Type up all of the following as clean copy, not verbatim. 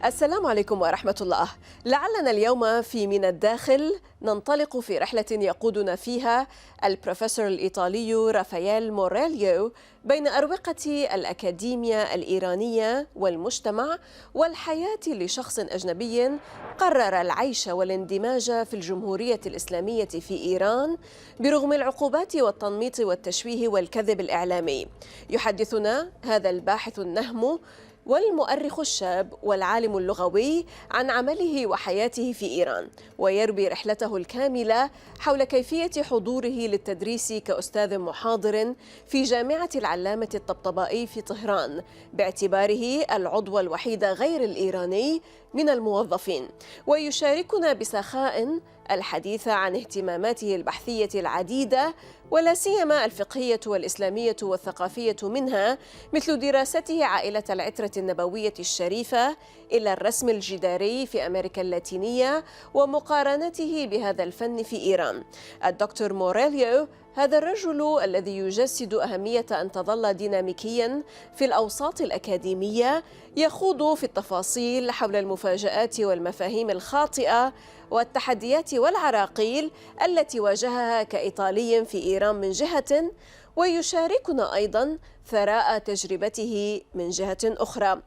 السلام عليكم ورحمة الله. لعلنا اليوم في من الداخل ننطلق في رحلة يقودنا فيها البروفيسور الإيطالي رافاييل موريليو بين أروقة الأكاديمية الإيرانية والمجتمع والحياة لشخص أجنبي قرر العيش والاندماج في الجمهورية الإسلامية في إيران برغم العقوبات والتنميط والتشويه والكذب الإعلامي. يحدثنا هذا الباحث النهم والمؤرخ الشاب والعالم اللغوي عن عمله وحياته في إيران، ويروي رحلته الكاملة حول كيفية حضوره للتدريس كأستاذ محاضر في جامعة العلامة الطبطبائي في طهران باعتباره العضو الوحيد غير الإيراني من الموظفين، ويشاركنا بسخاء الحديث عن اهتماماته البحثية العديدة ولا سيما الفقهية والإسلامية والثقافية منها، مثل دراسته عائلة العترة النبوية الشريفة إلى الرسم الجداري في أمريكا اللاتينية ومقارنته بهذا الفن في إيران. الدكتور موريليو هذا الرجل الذي يجسد أهمية أن تظل ديناميكيا في الأوساط الأكاديمية يخوض في التفاصيل حول المفاجآت والمفاهيم الخاطئة والتحديات والعراقيل التي واجهها كإيطالي في إيران من جهة، ويشاركنا أيضا ثراء تجربته من جهة أخرى،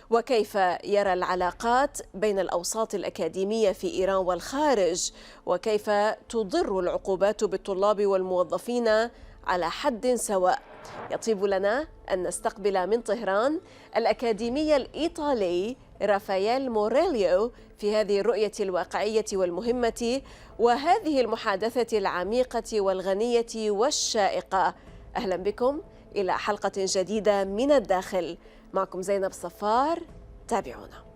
وكيف يرى العلاقات بين الأوساط الأكاديمية في إيران والخارج، وكيف تضر العقوبات بالطلاب والموظفين على حد سواء. يطيب لنا أن نستقبل من طهران الأكاديمي الإيطالي رافاييل موريليو في هذه الرؤية الواقعية والمهمة وهذه المحادثة العميقة والغنية والشائقة. أهلا بكم إلى حلقة جديدة من الداخل، معكم زينب صفار، تابعونا.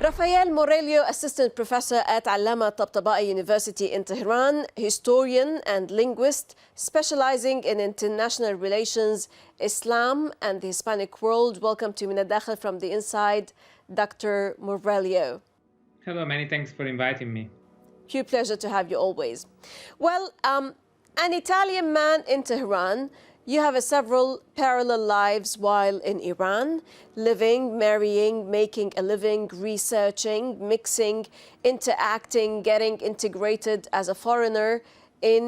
Raffaele Morelio, Assistant Professor at Allama Tabtabai University in Tehran, historian and linguist specializing in international relations, Islam and the Hispanic world. Welcome to Min al-Dakhil from the inside, Dr. Morelio. Hello, many thanks for inviting me. Huge pleasure to have you always. Well, an Italian man in Tehran, you have several parallel lives while in Iran, living, marrying, making a living, researching, mixing, interacting, getting integrated as a foreigner in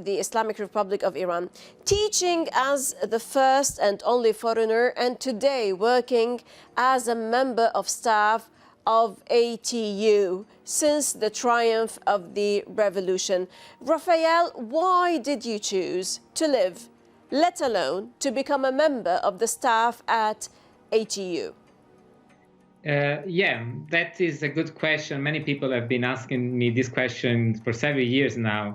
the Islamic Republic of Iran, teaching as the first and only foreigner, and today working as a member of staff of ATU since the triumph of the revolution. Raphael, why did you choose to live, let alone to become a member of the staff at ATU? Yeah, that is a good question. Many people have been asking me this question for several years now.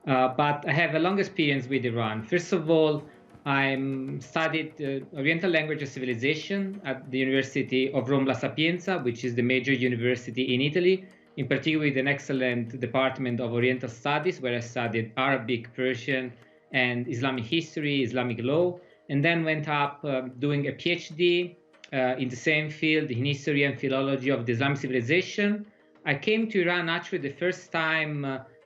But I have a long experience with Iran. First of all, I studied Oriental Language and Civilization at the University of Rome La Sapienza, which is the major university in Italy, in particular with an excellent department of Oriental Studies, where I studied Arabic, Persian, and Islamic history, Islamic law, and then went up doing a PhD in the same field in history and philology of the Islamic civilization. I came to Iran actually the first time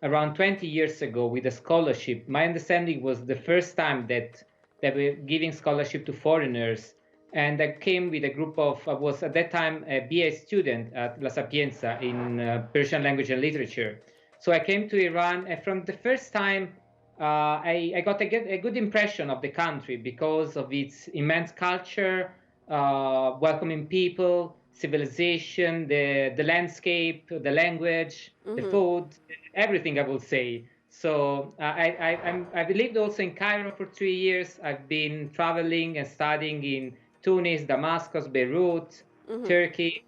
around 20 years ago with a scholarship. My understanding was the first time that they were giving scholarship to foreigners. And I came with a group of, I was at that time a BA student at La Sapienza in Persian language and literature. So I came to Iran, and from the first time, I got a good impression of the country because of its immense culture, welcoming people, civilization, the landscape, the language, the food, everything, I would say. So I've lived also in Cairo for 3 years. I've been traveling and studying in Tunis, Damascus, Beirut, Turkey.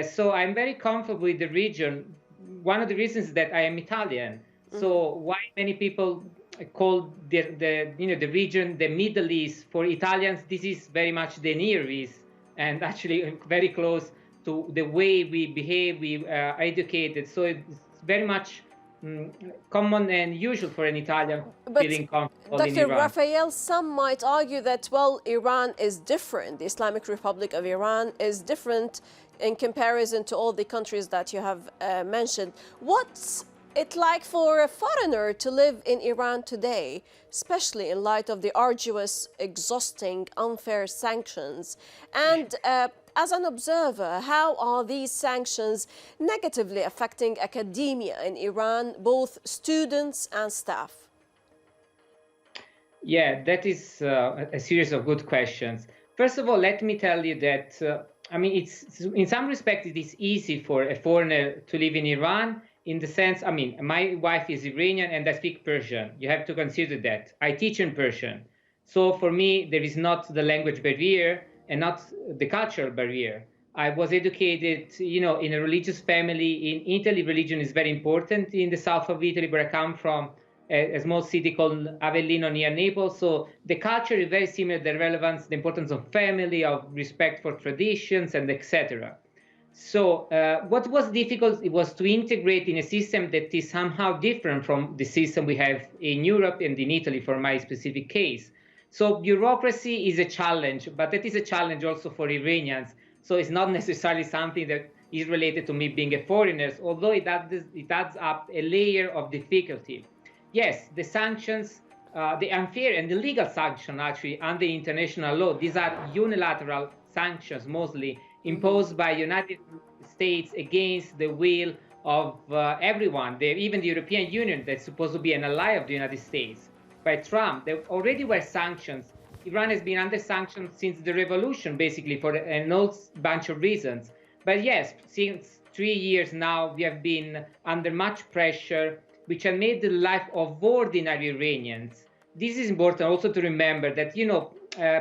So I'm very comfortable with the region. One of the reasons is that I am Italian. So why many people call the region the Middle East? For Italians, this is very much the Near East, and actually very close to the way we behave, we are educated. So it's very much common and usual for an Italian feeling comfortable in Iran. Dr. Raphael, some might argue that, well, Iran is different. The Islamic Republic of Iran is different in comparison to all the countries that you have mentioned. What it like for a foreigner to live in Iran today, especially in light of the arduous, exhausting, unfair sanctions? And as an observer, how are these sanctions negatively affecting academia in Iran, both students and staff? Yeah, that is a series of good questions. First of all, let me tell you that, it's in some respects, it is easy for a foreigner to live in Iran in the sense, my wife is Iranian and I speak Persian. You have to consider that. I teach in Persian. So for me, there is not the language barrier and not the cultural barrier. I was educated, in a religious family. In Italy, religion is very important in the south of Italy, where I come from, a small city called Avellino near Naples. So the culture is very similar, the relevance, the importance of family, of respect for traditions, and etc. So what was difficult, it was to integrate in a system that is somehow different from the system we have in Europe and in Italy for my specific case. So bureaucracy is a challenge, but that is a challenge also for Iranians. So it's not necessarily something that is related to me being a foreigner, although it adds up a layer of difficulty. Yes, the sanctions, the unfair and illegal sanctions actually under international law, these are unilateral sanctions mostly imposed by United States against the will of everyone, even the European Union that's supposed to be an ally of the United States. By Trump, there already were sanctions. Iran has been under sanctions since the revolution, basically, for an whole bunch of reasons. But yes, since 3 years now, we have been under much pressure, which has made the life of ordinary Iranians. This is important also to remember that,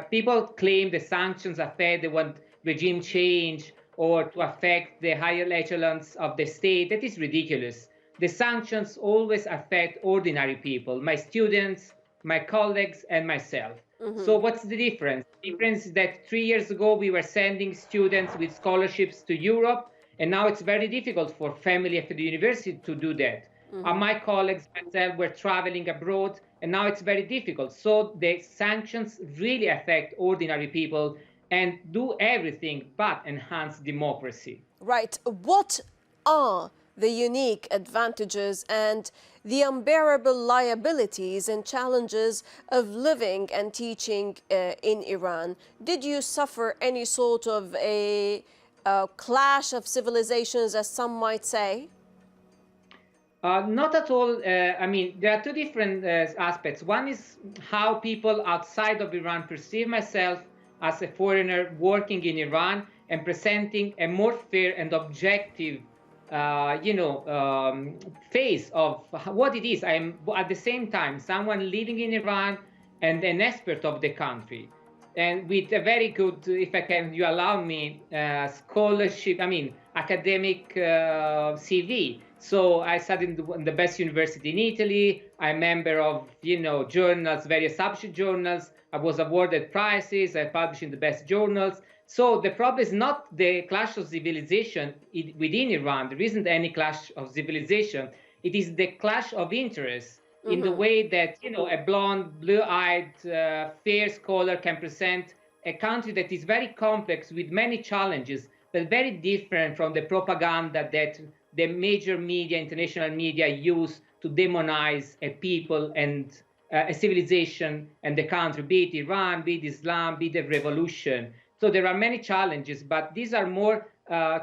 people claim the sanctions affect, they want regime change or to affect the higher echelons of the state. That is ridiculous. The sanctions always affect ordinary people, my students, my colleagues, and myself. So what's the difference? The difference is that 3 years ago, we were sending students with scholarships to Europe, and now it's very difficult for family at the university to do that. My colleagues, myself, were traveling abroad, and now it's very difficult. So the sanctions really affect ordinary people and do everything but enhance democracy. Right. What are the unique advantages and the unbearable liabilities and challenges of living and teaching in Iran? Did you suffer any sort of a clash of civilizations, as some might say? Not at all. There are two different aspects. One is how people outside of Iran perceive myself as a foreigner working in Iran and presenting a more fair and objective face of what it is. I am at the same time someone living in Iran and an expert of the country, and with a very good, if you allow me, scholarship, academic CV. So I studied in the best university in Italy. I'm a member of, journals, various subject journals. I was awarded prizes. I published in the best journals. So the problem is not the clash of civilization within Iran. There isn't any clash of civilization. It is the clash of interests in the way that, a blonde, blue-eyed, fair scholar can present a country that is very complex with many challenges, but very different from the propaganda that the major media, international media, use to demonize a people and a civilization and the country, be it Iran, be it Islam, be it the revolution. So there are many challenges, but these are more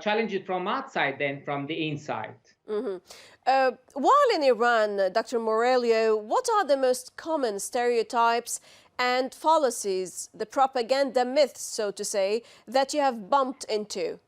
challenges from outside than from the inside. While in Iran, Dr. Mوريليو, what are the most common stereotypes and fallacies, the propaganda myths, so to say, that you have bumped into?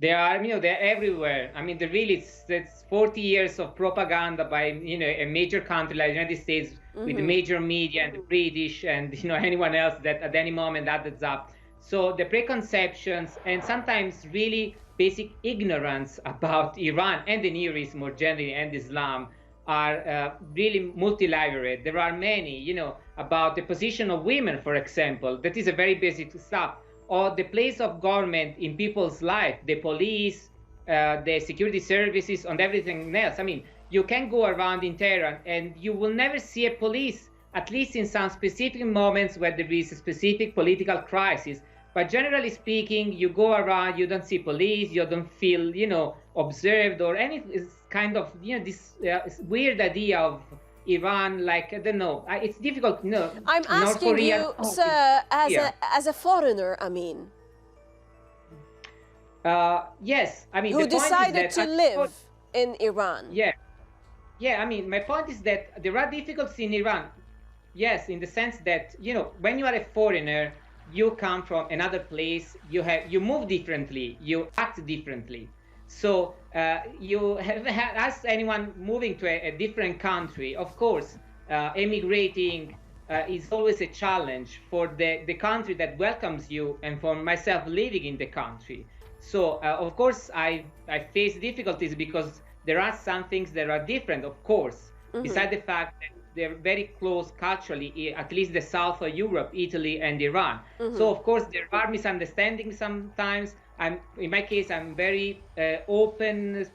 They are, they're everywhere. It's 40 years of propaganda by, a major country like the United States with the major media and the British and, anyone else that at any moment adds up. So the preconceptions and sometimes really basic ignorance about Iran and the Near East more generally and Islam are really multi-layered. There are many, about the position of women, for example. That is a very basic stuff. Or the place of government in people's life, the police, the security services, and everything else. You can go around in Tehran and you will never see a police, at least in some specific moments where there is a specific political crisis. But generally speaking, you go around, you don't see police, you don't feel, observed or any kind of, this weird idea of Iran, like, I don't know, it's difficult, I'm North asking Korea, you, sir, as a foreigner, yes, I mean, who the point is decided that to live in Iran. Yeah, I mean, my point is that there are difficulties in Iran. Yes, in the sense that, when you are a foreigner, you come from another place, you move differently, you act differently. So you have asked anyone moving to a different country, of course, emigrating is always a challenge for the country that welcomes you and for myself living in the country. So, of course, I face difficulties because there are some things that are different, of course, beside the fact that they're very close culturally, at least the south of Europe, Italy and Iran. So, of course, there are misunderstandings sometimes. In my case, I'm very open,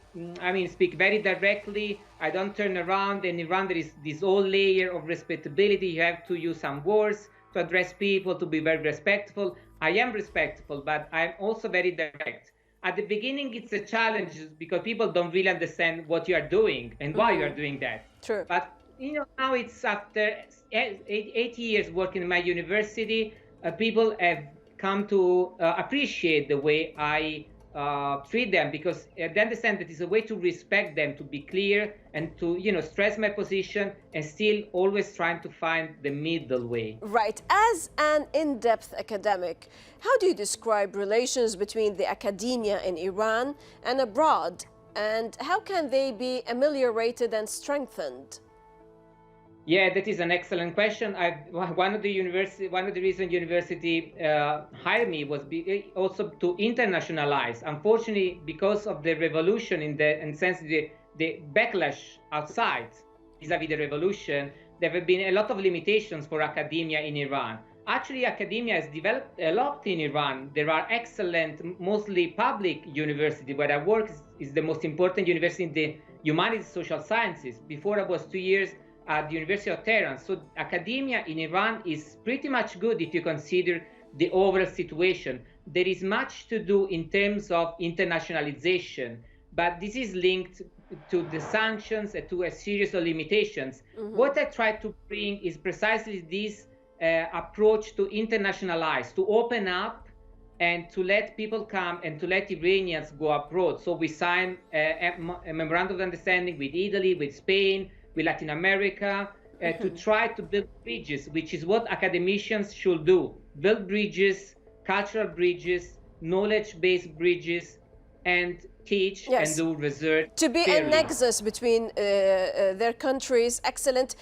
speak very directly. I don't turn around. In Iran, there is this whole layer of respectability. You have to use some words to address people, to be very respectful. I am respectful, but I'm also very direct. At the beginning, it's a challenge because people don't really understand what you are doing and why you are doing that. True. But now it's after 8 years working in my university, people have come to appreciate the way I treat them, because they understand that it's a way to respect them, to be clear and to stress my position and still always trying to find the middle way. Right. As an in-depth academic, how do you describe relations between the academia in Iran and abroad, and how can they be ameliorated and strengthened? Yeah, that is an excellent question. One of the reasons university hired me was also to internationalize. Unfortunately, because of the revolution in sense the backlash outside vis-a-vis the revolution, there have been a lot of limitations for academia in Iran. Actually, academia has developed a lot in Iran. There are excellent, mostly public universities. Where I work is the most important university in the humanities, social sciences. Before I was 2 years at the University of Tehran. So academia in Iran is pretty much good if you consider the overall situation. There is much to do in terms of internationalization, but this is linked to the sanctions and to a series of limitations. What I try to bring is precisely this approach to internationalize, to open up and to let people come and to let Iranians go abroad. So we signed a memorandum of understanding with Italy, with Spain, with Latin America, to try to build bridges, which is what academicians should do. Build bridges, cultural bridges, knowledge-based bridges, and teach and do research. To be fairly. A nexus between their countries. Excellent.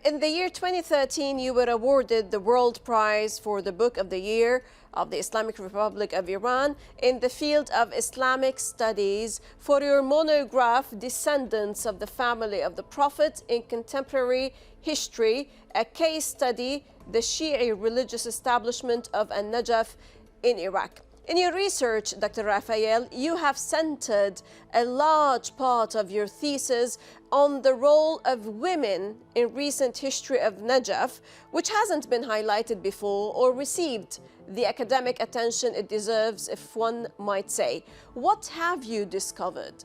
In the year 2013, you were awarded the World Prize for the Book of the Year of the Islamic Republic of Iran in the field of Islamic Studies for your monograph, Descendants of the Family of the Prophet in Contemporary History, a case study, the Shi'i religious establishment of An-Najaf in Iraq. In your research, Dr. Raffaييل, you have centered a large part of your thesis on the role of women in recent history of Najaf, which hasn't been highlighted before or received the academic attention it deserves, if one might say. What have you discovered?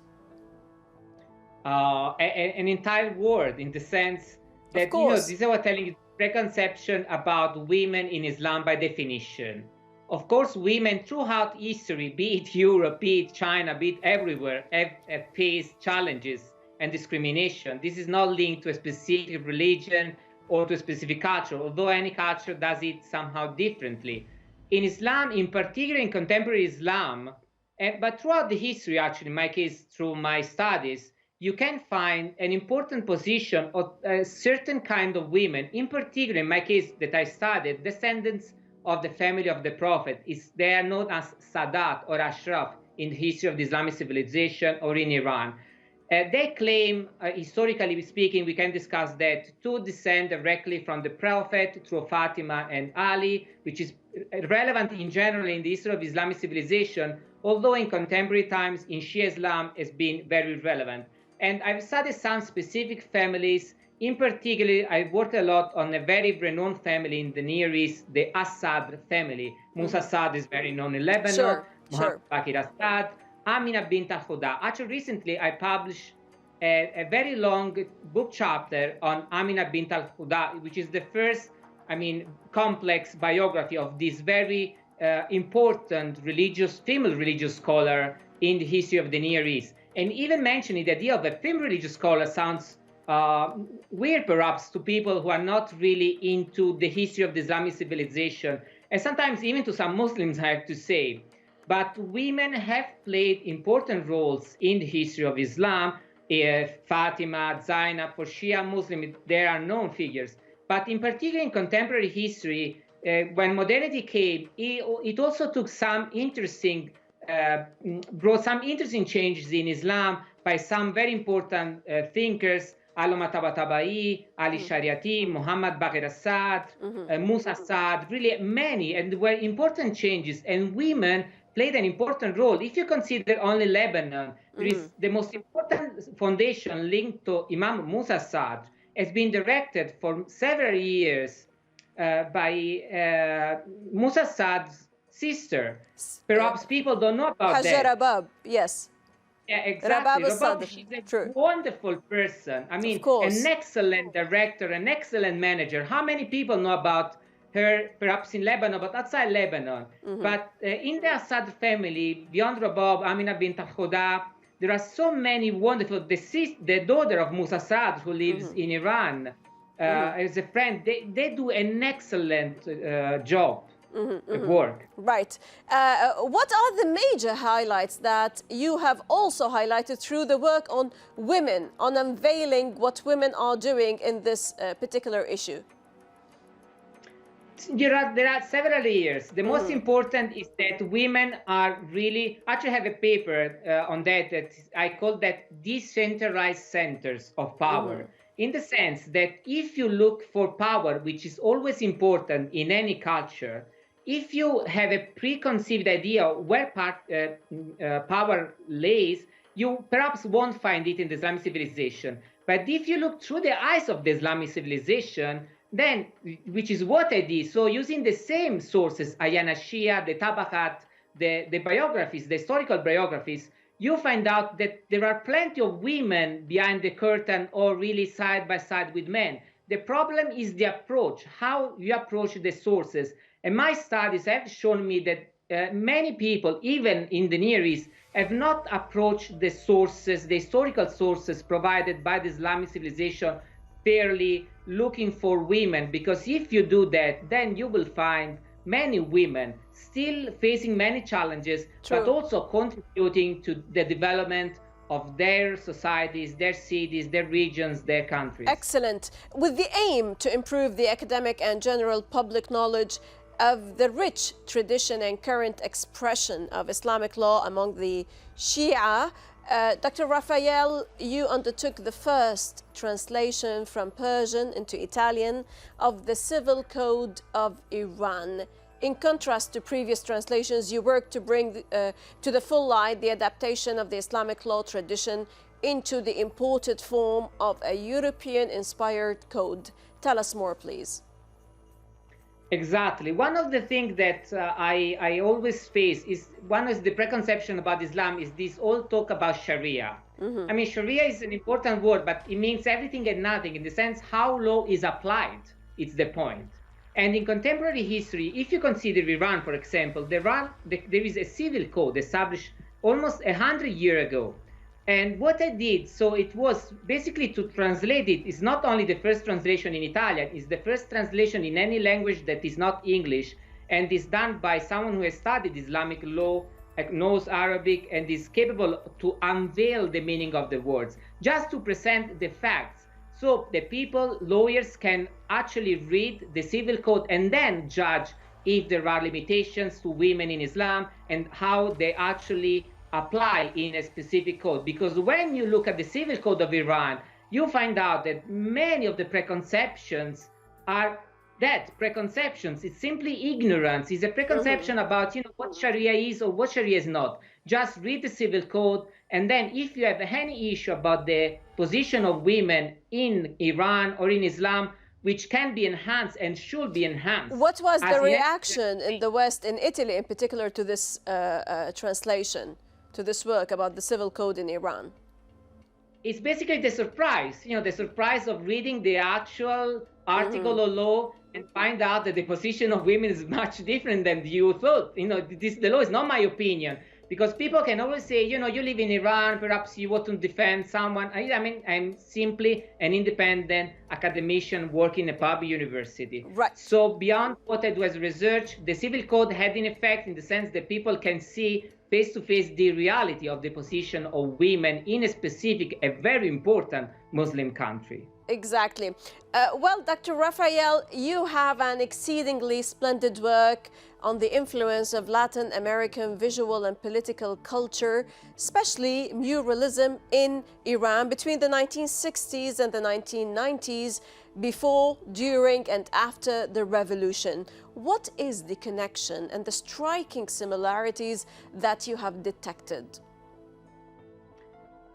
An entire world, in the sense that, this is what I'm telling you, preconception about women in Islam by definition. Of course, women throughout history, be it Europe, be it China, be it everywhere, have faced challenges and discrimination. This is not linked to a specific religion or to a specific culture, although any culture does it somehow differently. In Islam, in particular in contemporary Islam, but throughout the history, actually, in my case, through my studies, you can find an important position of a certain kind of women, in particular, in my case that I studied, descendants of the family of the Prophet. They are known as Sadat or Ashraf in the history of the Islamic civilization or in Iran. They claim, historically speaking, we can discuss that, to descend directly from the Prophet through Fatima and Ali, which is relevant in general in the history of Islamic civilization, although in contemporary times in Shia Islam has been very relevant. And I've studied some specific families In particular, I worked a lot on a very renowned family in the Near East, the Assad family. Musa Assad is very known in Lebanon, Sure, Muhammad sure. Baqir Assad, Amina bint al-Khuda. Actually, recently I published a very long book chapter on Amina bint al-Khuda, which is the first, complex biography of this very important female religious scholar in the history of the Near East. And even mentioning the idea of a female religious scholar sounds weird perhaps to people who are not really into the history of the Islamic civilization, and sometimes even to some Muslims, I have to say. But women have played important roles in the history of Islam. Fatima, Zainab, for Shia Muslims, there are known figures. But in particular in contemporary history, when modernity came, it also took brought some interesting changes in Islam by some very important thinkers, Allama Tabatabai, Ali Shariati, Muhammad Baqir Assad, Musa Assad, really many, and there were important changes, and women played an important role. If you consider only Lebanon, there is the most important foundation linked to Imam Musa Assad has been directed for several years by Musa Assad's sister. Perhaps people don't know about Hajja that. Rabab, yes. Yeah, exactly. Rabab al-Sadr. She's a True. wonderful person. Of course. An excellent director, an excellent manager. How many people know about her, perhaps in Lebanon, but outside Lebanon? But in the Assad family, beyond Rabab, Amina bint al-Khuda, there are so many wonderful, the daughter of Musa Assad, who lives in Iran, as a friend, they do an excellent job. Work. Right. What are the major highlights that you have also highlighted through the work on women, on unveiling what women are doing in this particular issue? There are several layers. The most important is that women are really, actually have a paper on that I call that decentralized centers of power. In the sense that if you look for power, which is always important in any culture, if you have a preconceived idea where power lays, you perhaps won't find it in the Islamic civilization. But if you look through the eyes of the Islamic civilization, then, which is what I did, so using the same sources, Ayana Shia, the Tabaqat, the biographies, the historical biographies, you find out that there are plenty of women behind the curtain or really side by side with men. The problem is the approach, how you approach the sources. And my studies have shown me that many people, even in the Near East, have not approached the sources, the historical sources provided by the Islamic civilization fairly, looking for women. Because if you do that, then you will find many women still facing many challenges, but also contributing to the development of their societies, their cities, their regions, their countries. Excellent. With the aim to improve the academic and general public knowledge of the rich tradition and current expression of Islamic law among the Shia, Dr. Raffaele, you undertook the first translation from Persian into Italian of the Civil Code of Iran. In contrast to previous translations, you worked to bring to the full light the adaptation of the Islamic law tradition into the imported form of a European-inspired code. Tell us more, please. Exactly. One of the things that I always face is one is the preconception about Islam is this all talk about Sharia. Sharia is an important word, but it means everything and nothing in the sense how law is applied. It's the point. And in contemporary history, if you consider Iran, for example, there is a civil code established almost 100 years ago. And what I did, so it was basically to translate it, is not only the first translation in Italian, it's the first translation in any language that is not English, and is done by someone who has studied Islamic law, knows Arabic, and is capable to unveil the meaning of the words, just to present the facts. So the people, lawyers, can actually read the civil code and then judge if there are limitations to women in Islam and how they actually apply in a specific code. Because when you look at the civil code of Iran, you find out that many of the preconceptions are preconceptions. It's simply ignorance. It's a preconception about what Sharia is or what Sharia is not. Just read the civil code And then if you have any issue about the position of women in Iran or in Islam, which can be enhanced and should be enhanced. What was the as in reaction in the West, in Italy in particular, to this translation, to this work about the civil code in Iran? It's basically the surprise, the surprise of reading the actual article or law and find out that the position of women is much different than you thought. The law is not my opinion, because people can always say, you live in Iran, perhaps you want to defend someone. I mean, I'm simply an independent academician working in a public university. Right. So beyond what I do as research, the civil code had an effect in the sense that people can see face-to-face the reality of the position of women in a specific, a very important Muslim country. Exactly. Well, Dr. Raffaele, you have an exceedingly splendid work on the influence of Latin American visual and political culture, especially muralism in Iran between the 1960s and the 1990s, before, during, and after the revolution. What is the connection and the striking similarities that you have detected?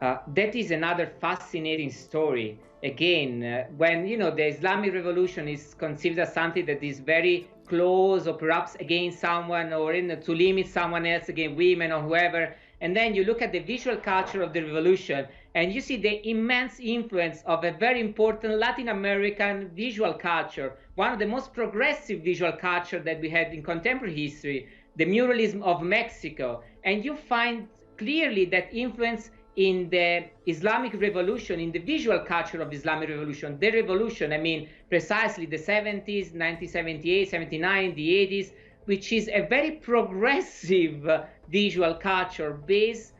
That is another fascinating story. Again, when the Islamic revolution is conceived as something that is very close or perhaps against someone, or to limit someone else, against women or whoever, and then you look at the visual culture of the revolution and you see the immense influence of a very important Latin American visual culture, one of the most progressive visual culture that we had in contemporary history, the muralism of Mexico. And you find clearly that influence in the Islamic revolution, in the visual culture of the Islamic revolution. The revolution, I mean, precisely the 70s, 1978, 79, the 80s, which is a very progressive visual culture based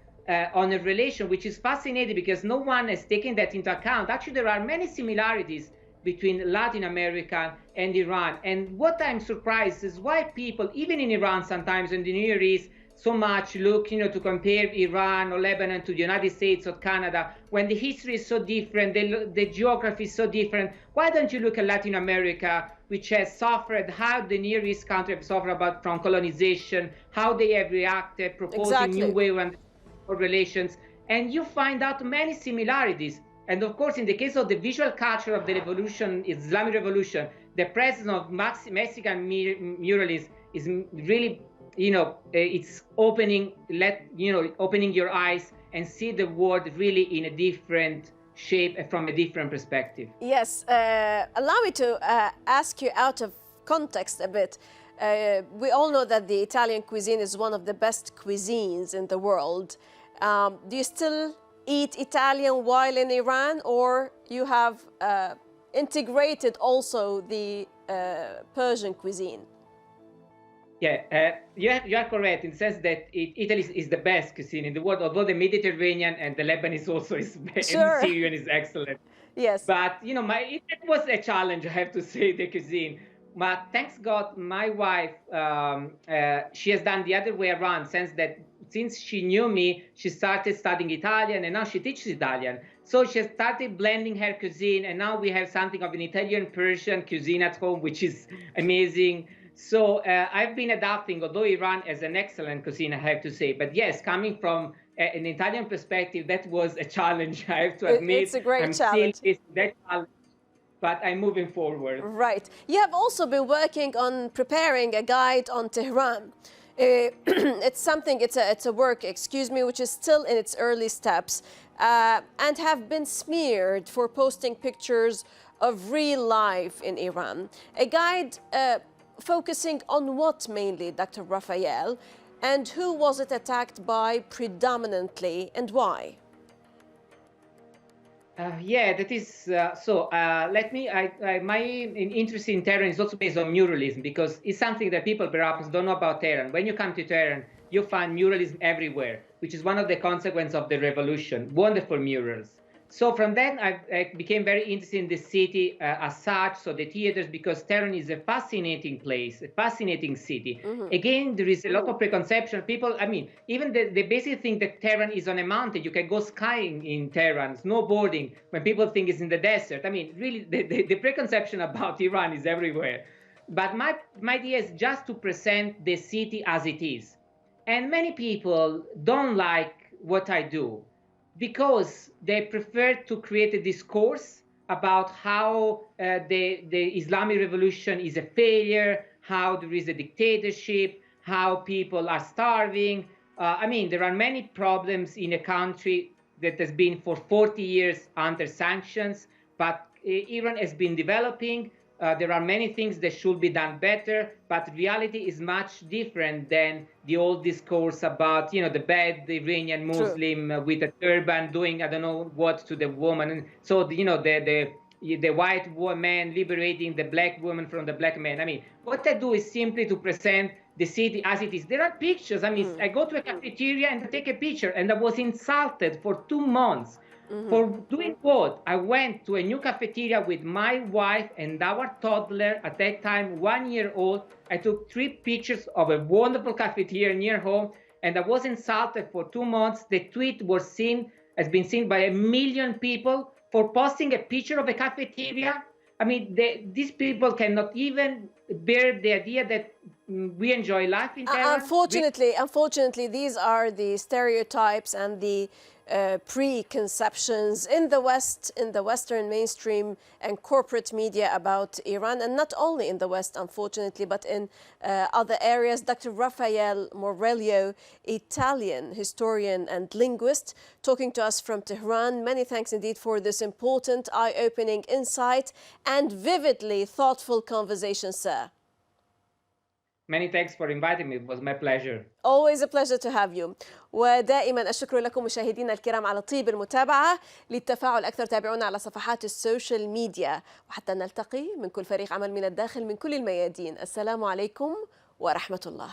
on a relation which is fascinating because no one has taken that into account. Actually, there are many similarities between Latin America and Iran. And what I'm surprised is why people, even in Iran sometimes in the Near East, so much look, to compare Iran or Lebanon to the United States or Canada, when the history is so different, the geography is so different. Why don't you look at Latin America, which has suffered, how the Near East countries have suffered from colonization, how they have reacted, proposing new ways of relations, and you find out many similarities. And of course, in the case of the visual culture of the revolution, Islamic revolution, the presence of Mexican muralism is really, it's opening your eyes and see the world really in a different shape and from a different perspective. Yes, allow me to ask you out of context a bit. We all know that the Italian cuisine is one of the best cuisines in the world. Do you still eat Italian while in Iran, or you have integrated also the Persian cuisine? Yeah, you are correct in the sense that Italy is the best cuisine in the world, although the Mediterranean and the Lebanese also is, Sure. and Syrian is excellent. Yes. But, it was a challenge, I have to say, the cuisine. But thanks God, my wife, she has done the other way around, since she knew me, she started studying Italian, and now she teaches Italian. So she has started blending her cuisine, and now we have something of an Italian-Persian cuisine at home, which is amazing. So I've been adapting, although Iran has an excellent cuisine, I have to say. But yes, coming from an Italian perspective, that was a challenge, I have to admit. It's a great I'm challenge. Still that challenge, but I'm moving forward. Right. You have also been working on preparing a guide on Tehran. It's a work, which is still in its early steps, and have been smeared for posting pictures of real life in Iran. A guide focusing on what mainly, Dr. Raffaele, and who was it attacked by predominantly, and why? Yeah, that is so. My interest in Tehran is also based on muralism, because it's something that people perhaps don't know about Tehran. When you come to Tehran, you find muralism everywhere, which is one of the consequences of the revolution. Wonderful murals. So from that, I became very interested in the city as such, so the theaters, because Tehran is a fascinating place, a fascinating city. Again, there is a lot of preconception. People, even the basic thing that Tehran is on a mountain, you can go skiing in Tehran, snowboarding, when people think it's in the desert. Really, the preconception about Iran is everywhere. But my idea is just to present the city as it is. And many people don't like what I do because they prefer to create a discourse about how the Islamic revolution is a failure, how there is a dictatorship, how people are starving. I mean, there are many problems in a country that has been for 40 years under sanctions, but Iran has been developing. There are many things that should be done better, but reality is much different than the old discourse about, the bad Iranian Muslim with a turban doing, I don't know what to the woman. So, the white woman liberating the black woman from the black man. I mean, what I do is simply to present the city as it is. There are pictures. I mean, I go to a cafeteria and I take a picture, and I was insulted for 2 months. For doing what? I went to a new cafeteria with my wife and our toddler, at that time 1 year old. I took 3 pictures of a wonderful cafeteria near home, and I was insulted for 2 months. The tweet has been seen by 1 million people for posting a picture of a cafeteria. I mean, these people cannot even bear the idea that we enjoy life in Tehran. Unfortunately, these are the stereotypes and the preconceptions in the West, in the Western mainstream and corporate media about Iran, and not only in the West, unfortunately, but in other areas. Dr. Raffaele Mوريليو, Italian historian and linguist, talking to us from Tehran. Many thanks indeed for this important, eye-opening insight and vividly thoughtful conversation, sir. Many thanks for inviting me. It was my pleasure. Always a pleasure to have you. ودائما الشكر لكم مشاهدينا الكرام على طيب المتابعة. للتفاعل أكثر تابعونا على صفحات السوشيال ميديا، وحتى نلتقي من كل فريق عمل من الداخل من كل الميادين. السلام عليكم ورحمة الله.